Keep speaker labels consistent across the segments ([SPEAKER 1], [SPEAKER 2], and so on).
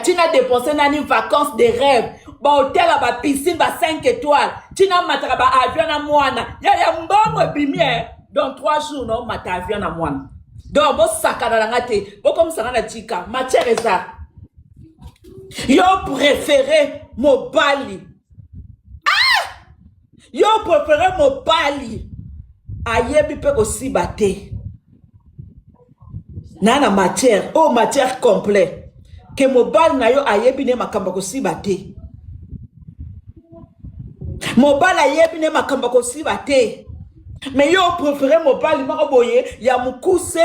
[SPEAKER 1] Tu n'as dépensé nani vacances de rêve. Ba hôtel, ba piscine, ba 5 étoiles. Tu n'as matra ba avion na moana. Ya mbongo bimie. Dans 3 jours, non, mata avion na moana. Donc, bo sakana la ngate. Bo comme ça na tika. Matière est ça. Yo préféré Mobali. Ah! Yo préféré Mobali. Ayebi pe aussi baté. Nana matière. Oh, matière complète. Que Mobali na yo ayebi ne makamba ko sibate. Mobali ayebi ne makamba ko sibate. Mais yo préféré Mobali makoboye ya mukuse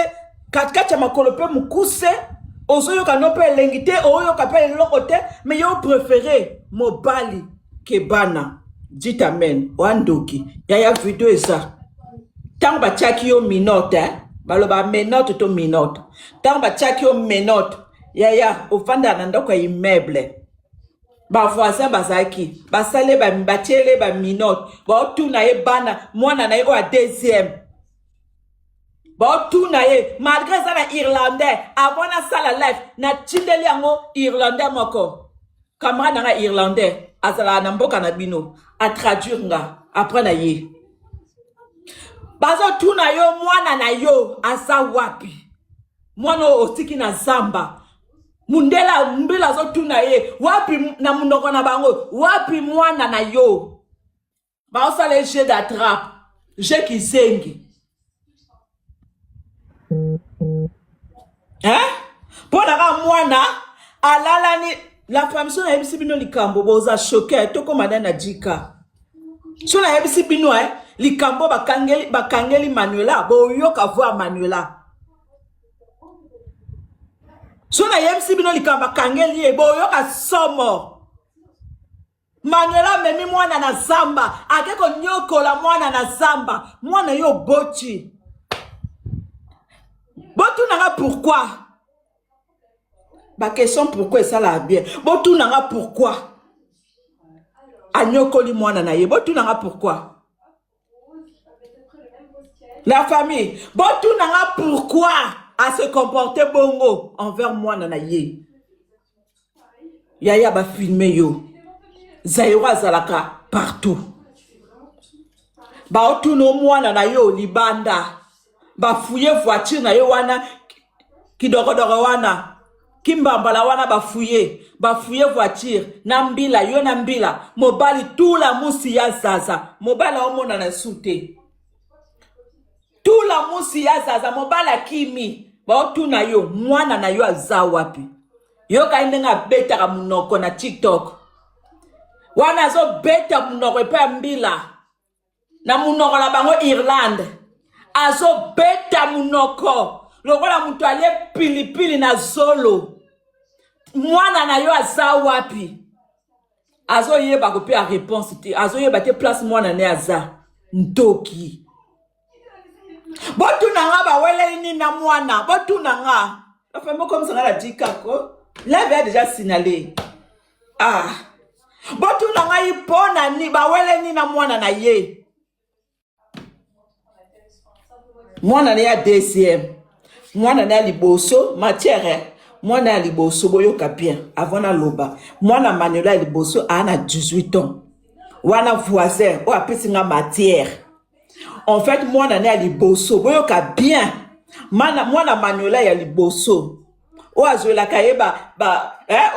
[SPEAKER 1] katikati ya makolo pe mukuse ozo yo kanope lengite oyo kapele lokote mais yo préféré Mobali ke bana. Dit amen. Wandoki. Ya video eza. Tant ba chaki yo minote baloba menote to minote. Tant ba chaki yo menote. Yaya, au fond d'un endroit quoi immeuble. Ba voisin bazaki, ba sale ba mbachele ba minote. Ba tout na ye bana, moi na ye au deuxième. Ba tout na ye, malgré ça na irlandais, avant na sala life, na chindeli yango irlandais moko. Camarade na irlandais, azala na mboka na bino, a traduire nga, après na ye. Bazo tout na yo, moi na yo, asa wapi. Moi no otiki na zamba. Mundela mbila zo tuna ye wapi na munoko na bango wapi mwana na yo ba osale jeu d'attrape jeu kisengi hein pona ka mwana alala ni la famille na yebisi bino likambo boza choqué to komanda na jika so na yebisi bino likambo bakangeli Manuela boyoka voir Manuela. So na yemsi bino likamba kangeli boyo ka somo. Manuela memi mwana na zamba. Akeko nyoko la mwana na zamba. Mwana yo bochi. Botu nanga pourquoi? Ba question pourquoi ça la bien. Botu nanga pourquoi? Anyoko li mwana na ye. Botu nanga pourquoi? La famille. Botu nanga pourquoi? À se comporter bongo envers moi nana ye. Yaya ba filmer yo. Zaïwa zalaka partout. Ba otu no moi nana yo libanda. Ba fouiller voiture na yo wana kidogodoro wana. Kimbambala wana ba fouiller voiture nambila yo nambila Mobali tout la musi ya zaza. Mobali omona na soute. Tout la musi ya zaza Mobala kimi ba tuna yo mwana na yo aza wapi yo kaindenga beta ka munoko na TikTok wana zo beta munoko epa mbila na munoko la bango Irlande azo beta munoko lokola mutu ale pilipili na zolo mwana na yo aza wapi azo yeba ko pe a réponse te azo yeba te place mwana ne aza ntoki. Botu nanga ba wele ni na mwana. Botu nanga. Enfin, comme ça la dit kako. L'avait déjà signalé. Ah. Botu nanga ipona ni ba wele ni na mwana na ye. Mwana na ya deuxième. Mwana na liboso matière. Mwana na liboso boyo kapien avant na loba. Mwana Manuela liboso ana 18 ans. Wana voisin o apesi nga matière. En fait, moi, je suis liboso. Boyoka bien. Moi, Manuela ya liboso. Oazwela kayeba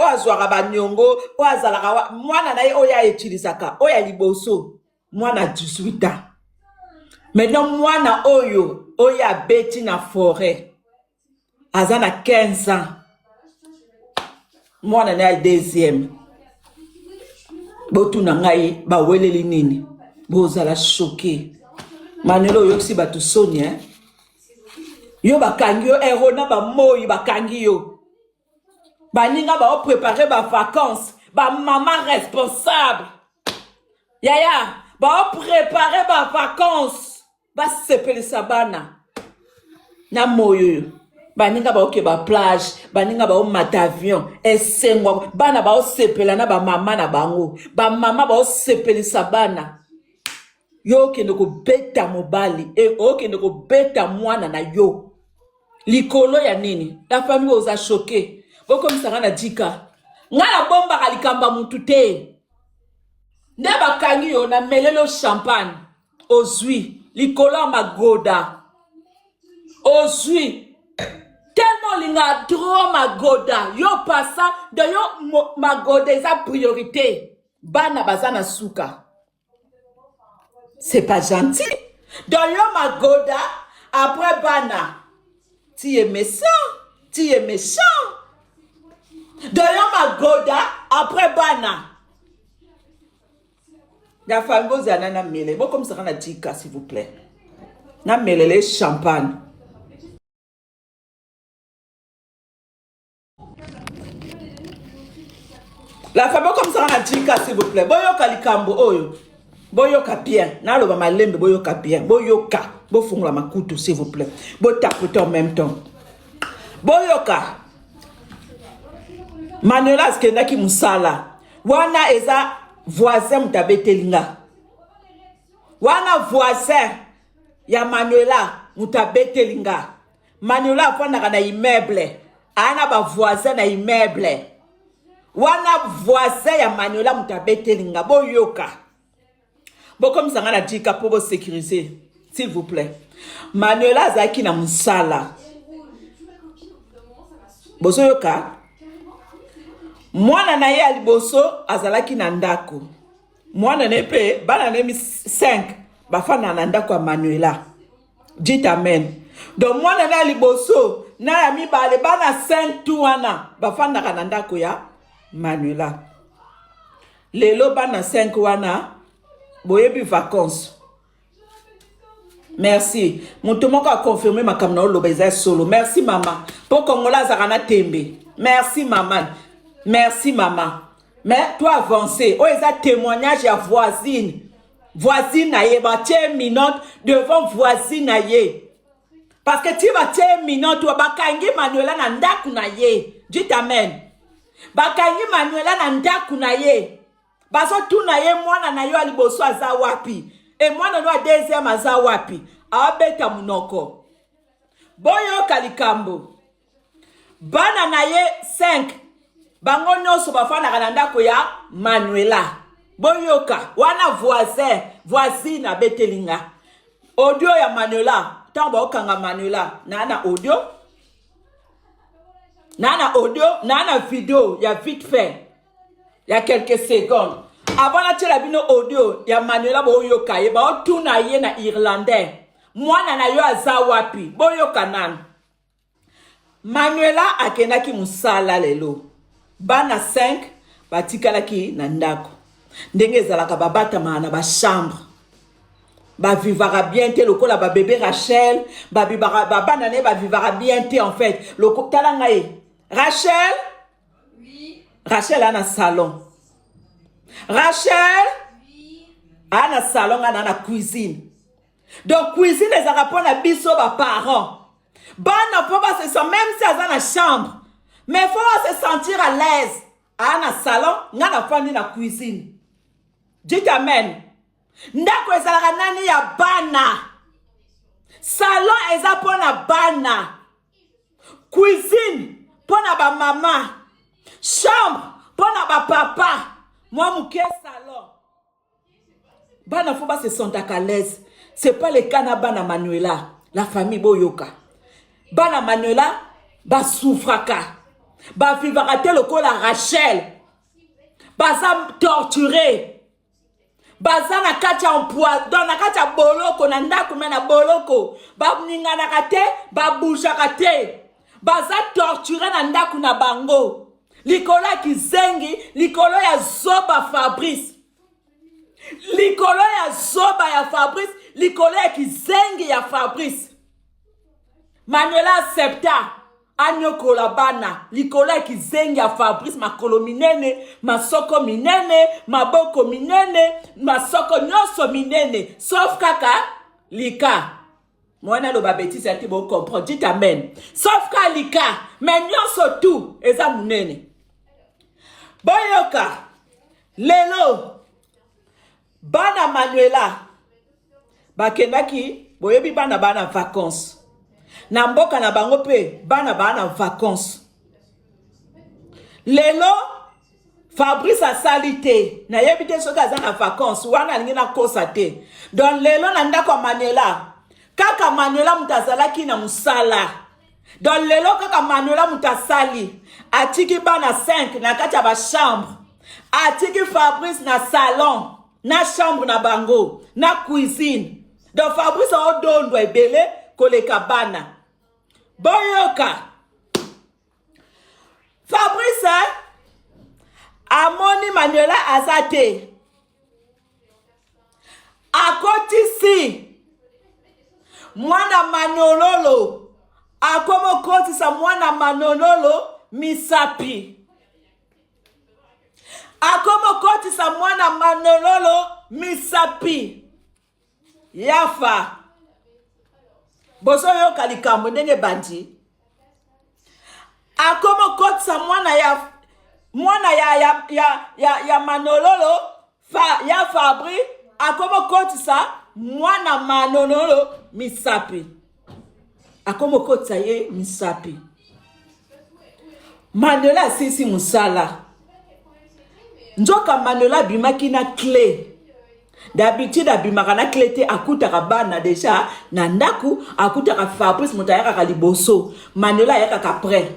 [SPEAKER 1] oazwara ba nyongo, oazalaka moi na oya utilisaka. Oya liboso. Moi na 18 ans. Maintenant moi na oya beti na forêt. Azana 15 ans. Moi na deuxième. Botu na ngai ba weleli nini. Bozala choqué. Manuela yoksi batu Sonia. Yo bakangi yo erona ba moyi bakangi yo. Baninga ba préparer ba vacances, ba maman responsable. Yaya, ba préparer ba vacances, ba sepeli sabana. Na moyo. Baninga ba oke ba plage, baninga ba mata avion, esengwa bana ba sepela na ba mama na bango. Ba mama ba sepeli sabana. Yo kende ko beta Mobali kende ko beta mwana na yo likolo ya nini la famille oza choqué boko misanga na dika Ngana bomba kalikamba mutu te. Nde bakangi yo na melelo champagne. Ozui. Likolo magoda. Ozui. Tellement linga trop magoda. Yo passa de yo magoda eza priorité. Bana bazana suka. C'est pas gentil. De yo magoda après bana. Tu es méchant. Tu es méchant. De yo magoda après bana. La femme vous a na mele. Bon comme ça on a dit s'il vous plaît. Na mele les champagne. La femme comme ça on a dit s'il vous plaît. Boyo kalikambo oyo. Boyoka bien. Na lo ba malembe boyoka bien. Boyoka. Bo fungula makutu s'il vous plaît. Bo tapoter en même temps. Boyoka. Manuela skendaki musala. Wana eza voisin mutabetelinga. Wana voisin ya Manuela mutabetelinga. Manuela afanda na immeuble. Ana ba voisin na immeuble. Wana voisin ya Manuela mutabetelinga. Boyoka. Bon comme ça on a dit pour vous sécuriser s'il vous plaît. Manuela zaki na musala. Bozoyoka. Mwana na ye aliboso azalaki na ndako. Mwana nepe bana nemi 5 bafana na ndako ya Manuela. Dites amen. Donc mwana na aliboso na ya mibale bana 5 tu wana bafana na ndako ya Manuela. Lelo bana 5 wana boyebi vacances. Merci. Mutu moko a confirmé ma kamna oloba solo. Merci maman. Pour Kongola zarana tembe. Merci maman. Merci maman. Mais toi avancer. Oh, ils ont témoignage à voisine. Voisine aïe, bah tiens minute devant voisine aïe. Parce que tu vas tiens minute, tu vas bakangi Manuela nanda kunaye. Dites amen. Bakangi Manuela nanda kunaye. Baso tu naye mwana na yo aliboso aza wapi. Et mwana no deuxième aza wapi. Abeta munoko. Boyo kalikambo. Bana naye 5. Bango nyonso bafana kanandako ya Manuela. Boyoka wana voisine betelinga. Audio ya Manuela. Tamba okanga Manuela. Nana audio. Nana video ya vite fait. Ya quelques secondes. Avant la tela bino audio ya Manuela boyoka ye ba otuna ye na irlandais. Mwana na yo aza wapi. Boyoka nan. Manuela akendaki musala lelo. Bana 5 batikalaki na ndako. Ndenge ezalaka babata na ba chambre. Ba vivara bien te lokola ba bébé Rachel, ba bana ne ba vivara bien te en fait. Loko talanga e. Rachel? Oui. Rachel a na salon. Rachel? Oui. A na salon a na cuisine. Donc cuisine ezalaka pona biso ba parents. Bana papa se sent même si a na chambre. Mais il faut se sentir à l'aise. À un salon, on a fandi na cuisine. Dites amen. Ndako ezalaka nani ya bana. Salon eza pona bana. Cuisine pona ba mama. Chambre pona ba papa. Moi mouké salon. Bana faut pas se sentir à l'aise. C'est pas le cas na bana Manuela. La famille boyoka. Bana Manuela ba souffraka. Ba vivara te lokola Rachel. Baza torturé. Baza na kacha emploi. Dans na kacha boloko na ndako mena boloko. Ba ningana kate, ba bouja kate. Baza torturé na ndako na bango. Likolo ya kizengi, likolo ya zoba Fabrice. Likolo ya zoba ya Fabrice, likolo ya kizengi ya Fabrice. Manuela accepta. Anyokola bana, likola kizengi ya Fabrice makolo minene, masoko minene, maboko minene, masoko nyoso minene, sauf kaka lika. Mwana lo babeti sa ti bo comprendre, dites amen. Sauf ka lika, mais nyoso tout eza munene. Boyoka, lelo, bana Manuela, bakendaki, boyebi bana vacances. Na mboka na bango pe bana vacances. Lelo Fabrice a salité. Na yebite soki aza na vacances. Wana alingi na kosa te. Donc lelo na ndako Manuela. Kaka Manuela mutazalaki na musala. Donc lelo kaka Manuela mutasali. Atiki bana 5 na kati ya ba chambre. Atiki Fabrice na salon. Na chambre na bango. Na cuisine. Donc Fabrice a odondo ebele koleka bana. Boyoka. Fabrice Amoni Manuela azate. Akotisi. Mwana Manololo. Akomo kotisa mwana Manololo misapi. Akomo kotisa mwana Manololo misapi. Yafa. Boso yo kalikambo ndenge bandi. Akomo kotisa mwana ya Manololo ya Fabri akomo kotisa mwana Manololo misapi. Akomo kotisa ye misapi. Manuela sisi musala. Njoka Manuela bimaki na clé. D'habitude abimaka na clé te akutaka bana déjà na ndaku akutaka Fabrice mutayaka kaliboso. Manuela yaka kapre.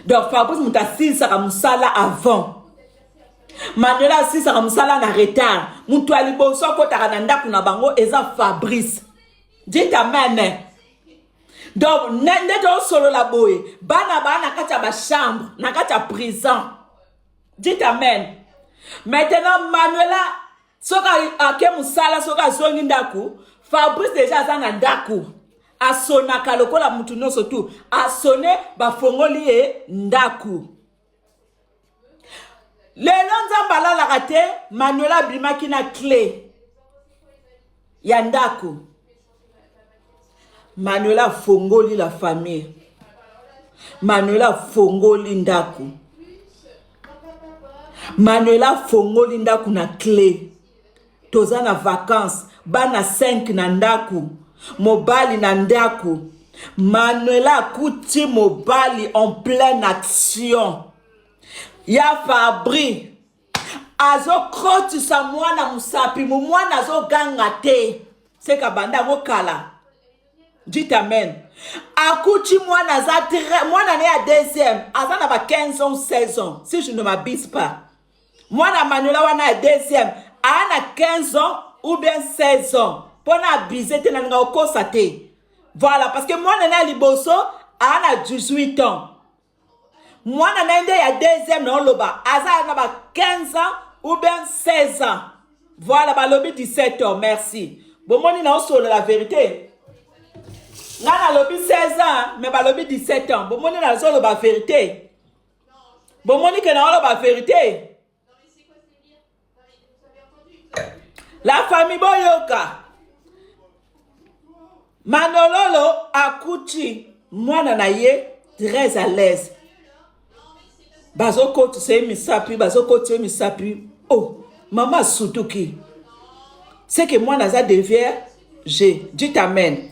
[SPEAKER 1] Donc Fabrice mutasisa musala avant. Manuela sisa musala na retard. Mutu aliboso kotaka na ndaku na bango eza Fabrice. Dites amen. Donc neto solo la boye. Bana kati ba chambre, na kati prison. Dites amen. Maintenant Manuela soka ake musala soka zongi ndaku, Fabrice déjà aza na ndaku. Asonaka lokola mutu nyonso tu. Asone bafongoli ye ndaku. Lelo nzamba alalaka te, Manuela bimaki na clé ya ndaku. Manuela fongoli la famille. Manuela fongoli ndaku. Manuela fongoli ndaku na clé. Toza na vacances, bana 5 na ndaku. Mobali na ndaku. Manuela kuti mobali en pleine action. Ya Fabri. Azo krotisa mwana musapi. Mwana azo ganga te. Seka banda mokala. Dites amen. Akuti mwana mwana ne ya deuxième. Aza na ba 15 ans, 16 ans. Si je ne m'abuse pas. Mwana Manuela wana ya deuxième. Ana 15 ans ou bien 16 ans. Pona abiser te nanga okosa te. Voilà, parce que mwana na liboso ana 18 ans. Mwana na nde ya deuxième na oloba. Aza na ba 15 ans ou bien 16 ans. Voilà, ba lobi 17 ans, merci. Bomoni na osolo la vérité. Nana lobi 16 ans, mais ba lobi 17 ans. Bomoni na osolo ba vérité. Bomoni ke na oloba vérité. La famille boyoka. Manololo akuti mwana na ye très à l'aise. Bazoko tu sais misapi. Oh, maman Sutuki. C'est que moi naza devient j'ai dit amen.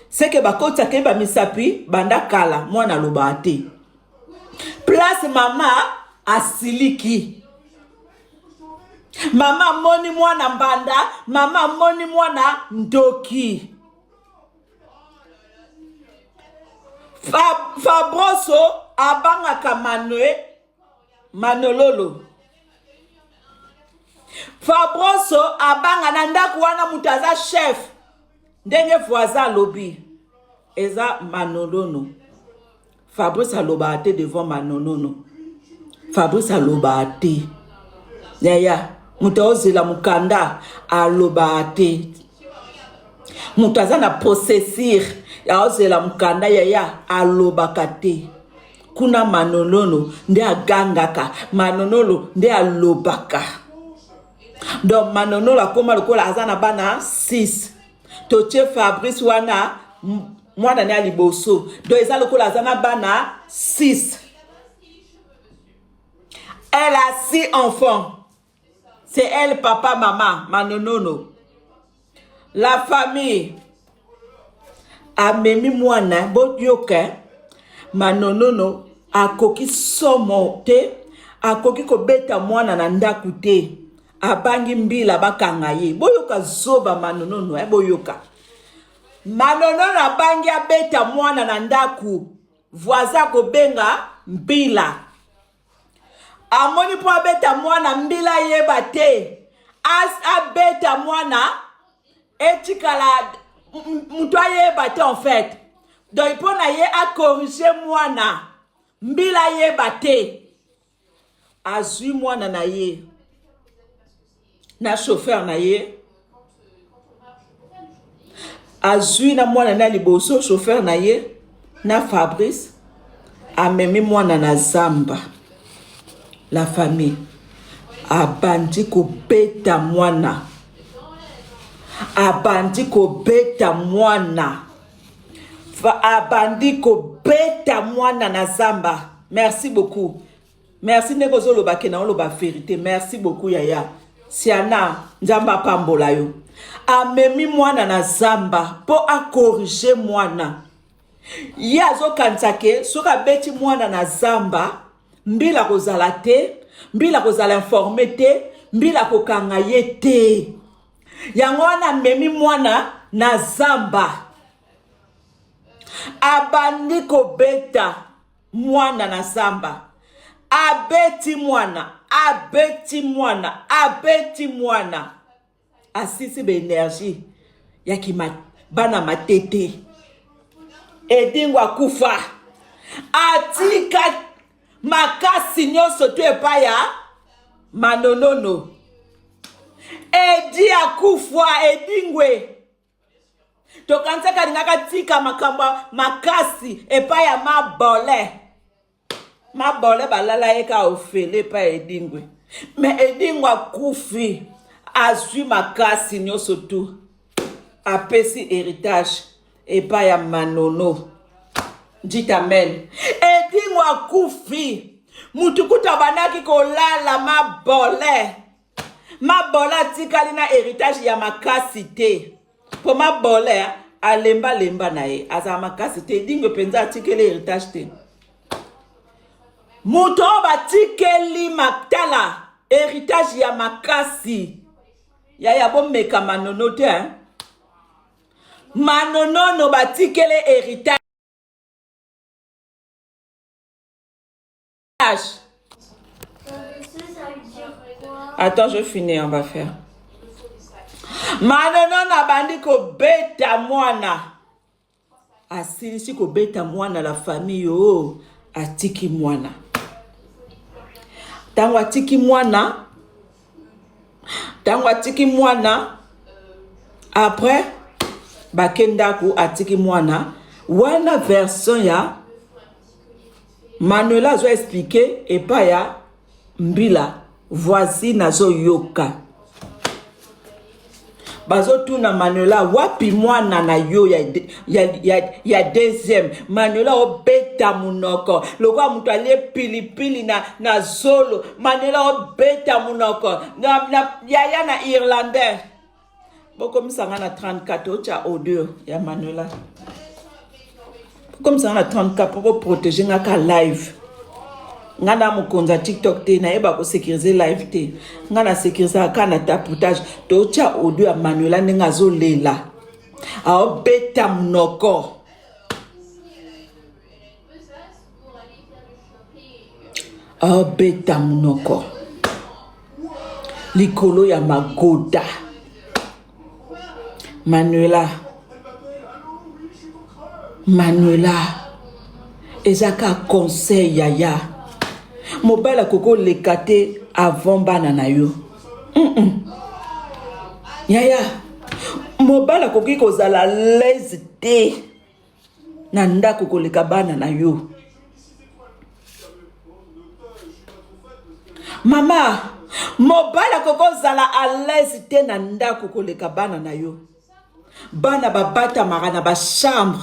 [SPEAKER 1] C'est que bakota ke ba misapi banda kala mwana lobate. Place mama asiliki. Mama moni mwana mbanda, mama moni mwana ndoki. Fabroso abanga Manololo. Fabroso abanga na ndaku wana mutaza chef. Ndenge voisin lobi. Eza Manolono. Fabrice alobate devant Manolono. Fabrice alobate. Yaya, mutaozela mukanda alobate. Mutaza na possessir. Ya ozela mukanda yaya alobakate. Kuna Manolono nde agangaka. Manolono nde alobaka. Donc Manolono akoma lokola azana bana 6. Toche Fabrice wana mwana ne aliboso. Donc eza lokola azana bana 6. Elle a 6 enfants. C'est elle, papa, maman, Manonono. La famille. Amemi mwana, bot yoke. Manonono, akoki somote, akoki kobeta mwana na ndaku te abangi mbila bakanga ye boyoka zoba manonono boyoka manonono abangi abeta mwana na ndaku voisin kobenga mbila amoni po abeta mwana mbila yeba te abeta mwana etikala mutu ayeba te en fait donc mpo na ye akorige mwana mbila yeba te azwi mwana na ye na chauffeur na ye azwi na mwana na liboso chauffeur na ye na Fabrice amemi mwana na zamba la famille abandi kobeta mwana abandi kobeta mwana abandi kobeta mwana na zamba. Merci beaucoup. Merci nekozolo bakena oloba vérité. Merci beaucoup yaya. Siana nzamba pambola yo. Amemi mwana na zamba po akorige mwana. Yazo kansake soka beti mwana na zamba mbila kozala te, mbila kozala informé te, mbila kokanga ye te. Yango wana memi mwana na zamba. Abandi kobeta mwana na zamba. Abeti mwana, abeti mwana, abeti mwana. Asisi be énergie yaki bana matete. Edingwa kufa. Atika makasi nyonso tu epaya manonono. Edi akufwa edingwe. Tokansaka ningaka tika makamba makasi epaya mabole. Mabole balala eka ofele pa edingwe. Me edingwa kufi azwi makasi nyonso tu. Apesi héritage epaya manono. Dit amen. Edingwa kufi mutukuta banaki kolala mabole. Mabole tikali na héritage ya makasi te. Po mabole alemba lemba na ye aza makasi te dingo penza atikeli héritage te. Muto batikeli maktala héritage ya makasi. Ya bomeka manono te hein? Manono batikeli héritage. Attends, je finis, on va faire. Manono na bandi ko beta mwana. Asilisi ko beta mwana la famille yo. Atiki mwana. Tango atiki mwana. Tango atiki mwana. Après, bakendaku atiki mwana. Wana version ya Manuela zo expliqué et pas ya mbila voici nazo yoka. Bazo tuna Manuela wapi mwana na yo ya deuxième. Manuela obeta munoko. Lokwa mutu alie pilipili na zolo. Manuela obeta munoko. Yaya na irlandais. Boko misanga na 34 ocha audio ya Manuela. Comme ça on a 34 pour protéger ngaka live. Ngana mukonza TikTok te na eba ko sécuriser live te. Ngana sécuriser kana tapotage to cha audio ya Manuela nenga zo lela. A obeta mnoko. A obeta mnoko. Likolo ya magoda. Manuela ezaka conseil yaya mobala koko lekate avant banana yo yaya mobala koki kozala l'aise te na ndako koleka banana yo mama mobala koko zala à l'aise te na ndako koleka banana yo bana babata marana ba chambre.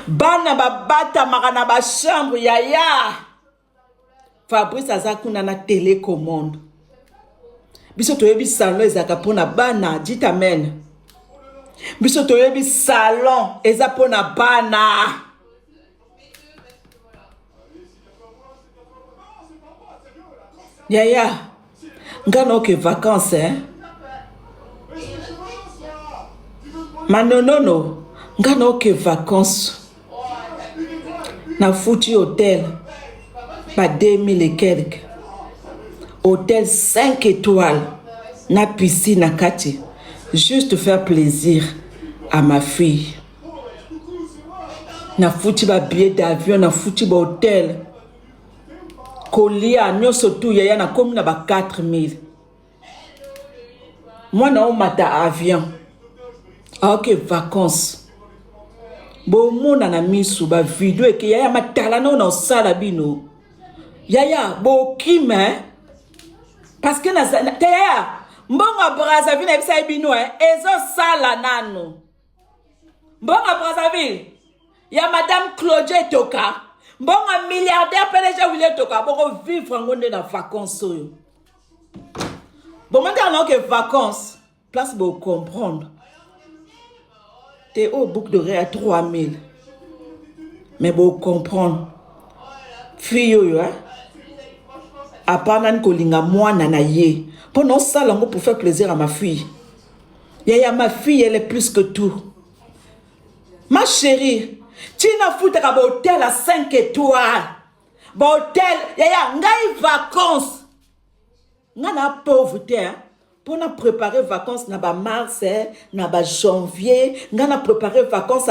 [SPEAKER 1] Bana babata magana ba chambre yaya. Fabrice azakuna na télécommande. Biso toyebi salon ezaka pona bana, dit amen. Biso toyebi salon eza pona bana. Yaya, ngano ke vacances, hein? Manonono, ngano ke vacances. Na foutu hôtel, pas 2000 et quelques. Hôtel 5 étoiles, na piscine à Kati. Juste faire plaisir à ma fille. Na foutu ba billet d'avion, na foutu ba hôtel. Kolia, nyo surtout yaya na komi na ba 4000. Moi na mata avion. Ok, vacances. Bo mona na misu ba video ke yaya matala na sala bino. Yaya bo kime parce que na yaya mbonga Brazzaville na bisa bino ezo sala nano. Mbonga Brazzaville ya madame Claude Toka. Mbonga milliardaire PDG William Toka boko vivre ngonde na vacances oyo. Bon maintenant que vacances place bo comprendre. T'es au bouc d'oreille à 3000. Mais bon comprendre. Fille hein. À part nan kolinga moi nanaye. Pendant ça lango pour faire plaisir à ma fille. Yaya ma fille elle est plus que tout. Ma chérie, tu n'as foutu qu'à hôtel à 5 étoiles. Bon hôtel, yaya ngai vacances. Nana pauvreté hein. Pour nous préparer vacances na ba mars, na ba janvier, na préparer vacances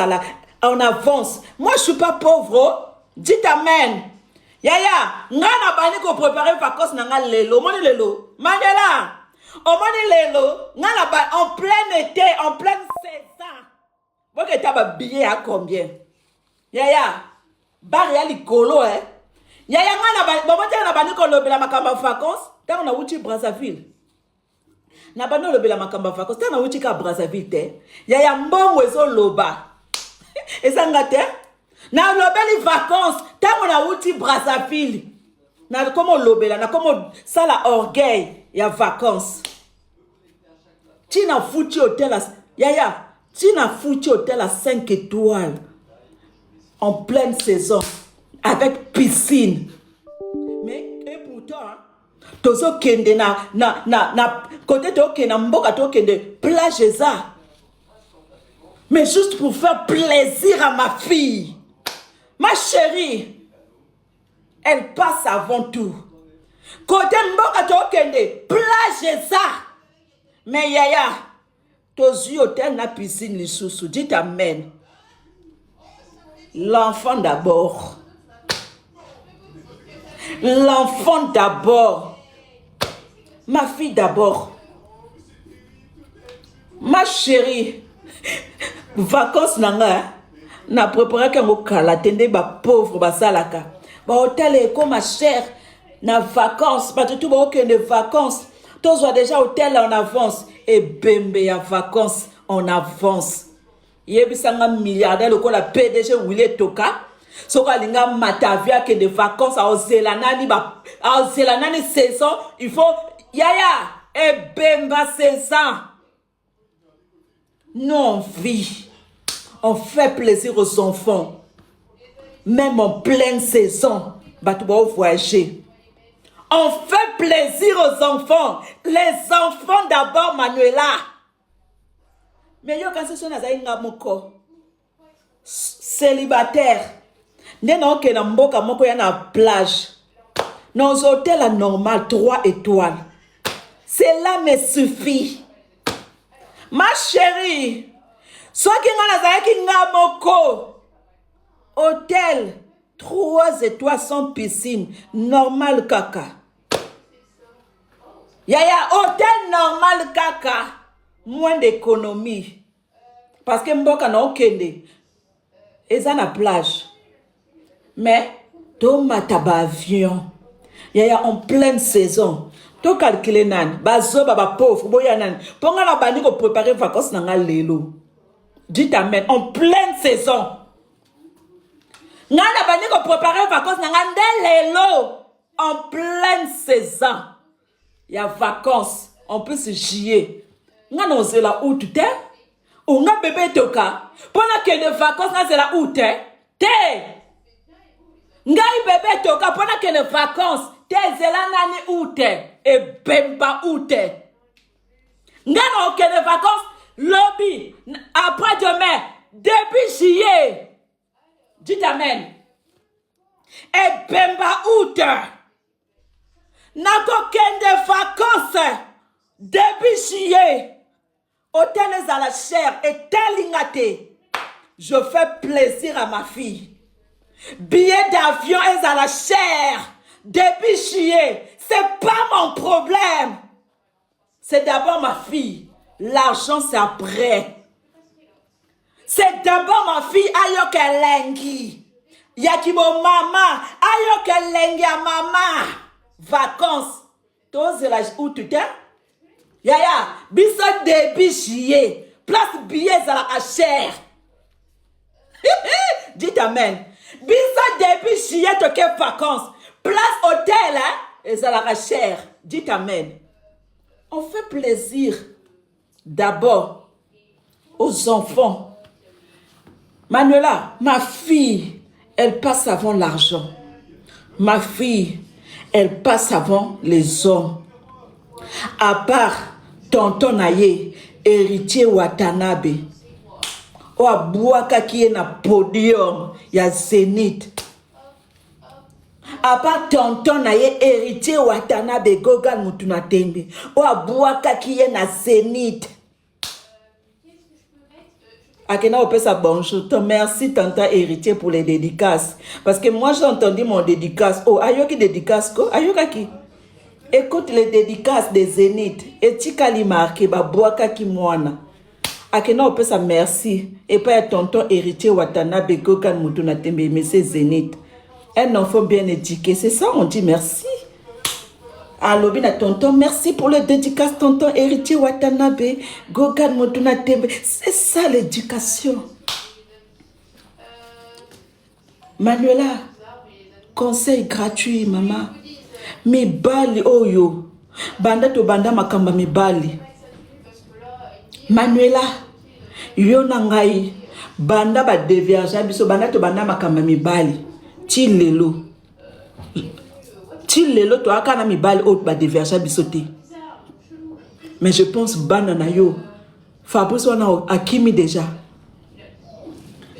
[SPEAKER 1] en avance. Moi je suis pas pauvre. Dites amen. Yaya, na bani ko préparer vacances na lelo, moni lelo. Mandela. O moni lelo, na ba en plein été, en pleine saison. Vous que t'as billet à combien? Yaya, barrière likolo hein. Yaya na ba bon na bani ko lobela makamba vacances, ta on a uti Brazzaville. Na bano lobela makamba vacances ta na uti ka Brazzaville te. Yaya mbongo ezo loba. Ezanga te. Na lobeli vacances ta on a uti Brazzaville. Na como lobela na como sala orgueil ya vacances. Tina foutu hôtel à Yaya, Tina foutu hôtel à 5 étoiles en pleine saison avec piscine. Mais et pourtant tozo kende na côté to kende mboka to kende plage eza. Mais juste pour faire plaisir à ma fille. Ma chérie, elle passe avant tout. Côté mboka to kende plage eza. Mais yaya, tozu hôtel na piscine lisusu, dites amen. L'enfant d'abord. L'enfant d'abord. Ma fille d'abord. Ma chérie. Vacances nanga. Na préparé qu'un kala tende ba pauvre ba salaka. Ba hôtel est comme ma chère. Na vacances. Pas tout ba aucun de vacances. Tous ont déjà hôtel en avance. Et bembe ya vacances en avance. Yebisanga milliardaire le la PDG William Toka. Soka linga matavia que de vacances à Ozelanani ba à Ozelanani saison, il faut yaya et bemba saison. Non, vie. On fait plaisir aux enfants. Même en pleine saison, bah tu vas voyager. On fait plaisir aux enfants. Les enfants d'abord, Manuela. Mais yo quand ce sont na moko célibataire. Nena ke na mboka moko ya na plage. Nos hôtels normal 3 étoiles. Cela me suffit. Ma chérie, soit qui nga na ki nga moko hôtel 3 étoiles sans piscine, normal kaka. Yaya hôtel normal kaka, moins d'économie. Parce que mboka na okende eza na plage. Mais to mataba avion. Yaya en pleine saison. To calculer nan, bazo baba pauvre boya nan. Ponga na bandi ko préparer vacances na nga lelo. Dites amen en pleine saison. Nana bandi ko préparer vacances na nga lelo en pleine saison. Il y a vacances en plus juillet. Nana ozela août te. Ou nga bébé toka. Pendant que les vacances na zela août te. Ngai bébé toka pendant que les vacances te tezela nani ute et bemba ute. Ngana aucune vacances lobby après demain début juillet. Dites amen. Et bemba ute. Nako kende vacances début juillet. Hôtel à la chair et talingate. Je fais plaisir à ma fille. Billet d'avion est à la chair. Début juillet. C'est pas mon problème. C'est d'abord ma fille. L'argent, c'est après. C'est d'abord ma fille. Ayoke lengi. Yakibo mama. Ayoke lengi à mama. Vacances. Tous la où tu t'es? Yaya. Biso début juillet. Place billets à la chair. Dites amen. Bisa début juillet, tu as vacances. Place hôtel, hein? Et ça la cher. Dites amen. On fait plaisir d'abord aux enfants. Manuela, ma fille, elle passe avant l'argent. Ma fille, elle passe avant les hommes. À part tonton Naye, héritier Watanabe. O abuaka qui est na podium, ya Zénith. À part tonton Naye, héritier Watanabe, Gogan Mutuna Tembe. O abuaka qui est na Zénith. Akena Opesa bonjour. Merci tonton héritier pour les dédicaces. Parce que moi j'ai entendu mon dédicace. Oh, ayoki dédicace ko? Ayokaki. Écoute les dédicaces des Zénith. Et tikali marqué, ba buaka ki mwana. Akena Opesa merci. Et pas tonton héritier Watanabe, Gogan Mutuna Tembe, monsieur Zénith. Un enfant bien éduqué, c'est ça, on dit merci. Alors, bien, tonton, merci pour le dédicace, tonton héritier Watanabe, Gogan Mutuna Tembe. C'est ça l'éducation. Manuela, conseil gratuit, maman. Mi bali oyo. Banda to banda makamba mi bali. Manuela, yo nangai. Banda ba déviage, biso banda to banda makamba mi bali. Chilelo. Chilelo to akana mi bali au ba déviage bisoté. Mais je pense banana yo. Fabrice wana akimi déjà.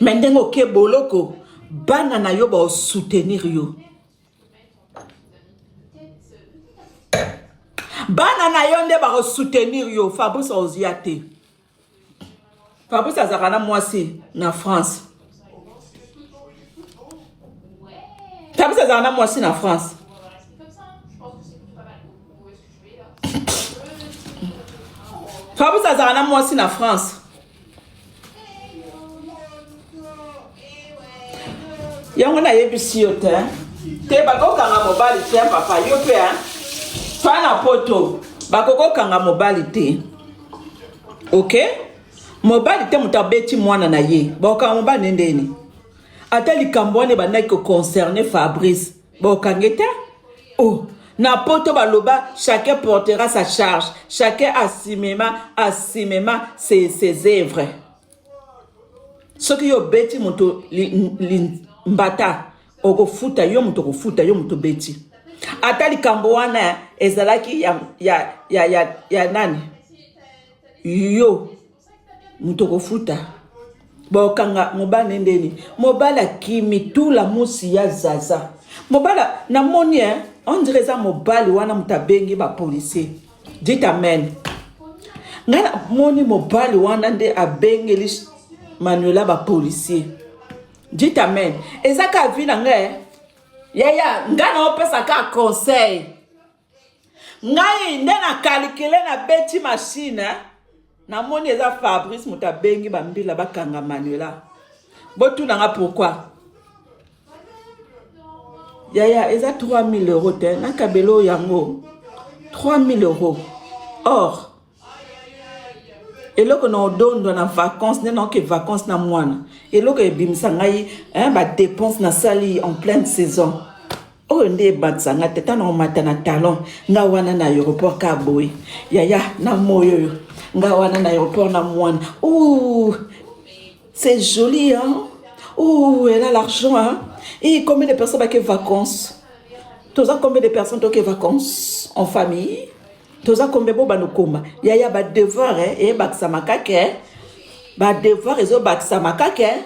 [SPEAKER 1] Mendengo ke boloko banana yo ba soutenir yo. Banana yo nde ba soutenir yo. Fabrice oziate. Fabrice azakana mwasi na France. Fabrice azakana mwasi na France. Fabrice azakana mwasi na France. Yango na yebisi yo te. Te bako kanga mobali te papa yo pe hein. Fana poto bako kanga mobali te. OK? Mobali te mutabeti mwana na ye. Bako mobali ndeni. Ata likambone banaki ko concerner Fabrice. Bako ngeta? Oh, na poto baloba chacun portera sa charge. Chacun assumera ses œuvres. Ce qui yo beti muto mbata oko futa yo muto ko futa yo muto beti. Ata likambo wana ezalaki ya nani? Yo muto ko futa. Bokanga mobala ndeni. Mobala kimi tula musi ya zaza. Mobala na moni hein, on dirait ça mobali wana mutabengi ba policier. Dites amen. Ngana moni mobali wana nde abengeli Manuela ba policier. Dites amen. Ezaka vina nge. Yaya ngana opesa ka conseil. Ngai ndena calculer na beti machine. Na moni eza Fabrice mutabengi ba mbila bakanga Manuela. Botu nanga pourquoi? Yaya eza 3000 euros te na kabelo yango. 3000 euros. Or eloko na odondo na vacances non que vacances na mwana eloko ebimisa ngai ba dépenses na sali en pleine saison o nde batsanga teta na mata na talon nga wana na aéroport ka boy yaya na moyo nga wana na aéroport na mwana ouh c'est joli hein ouh elle a l'argent hein et combien de personnes qui vacances Tous combien de personnes qui vacances en famille? Tous combien de banokoma? Il y a des devoirs, et baksamakake, des devoirs et baksamakake.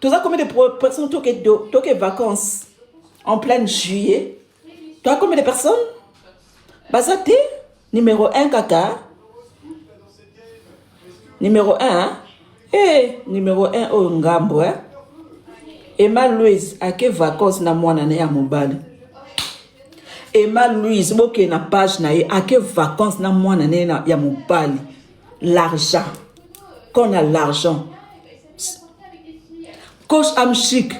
[SPEAKER 1] Tous combien de personnes qui vacances en plein juillet? Toi combien de personnes? Bazate numéro 1 kaka. Numéro 1. Numéro 1 au ngambo. Emma Louise a que vacances na mwana na ya mobali. Emma Louise boke na page na ye a que vacances na mwana na ya mobali. L'argent. Qu'on a l'argent. Coach Amchic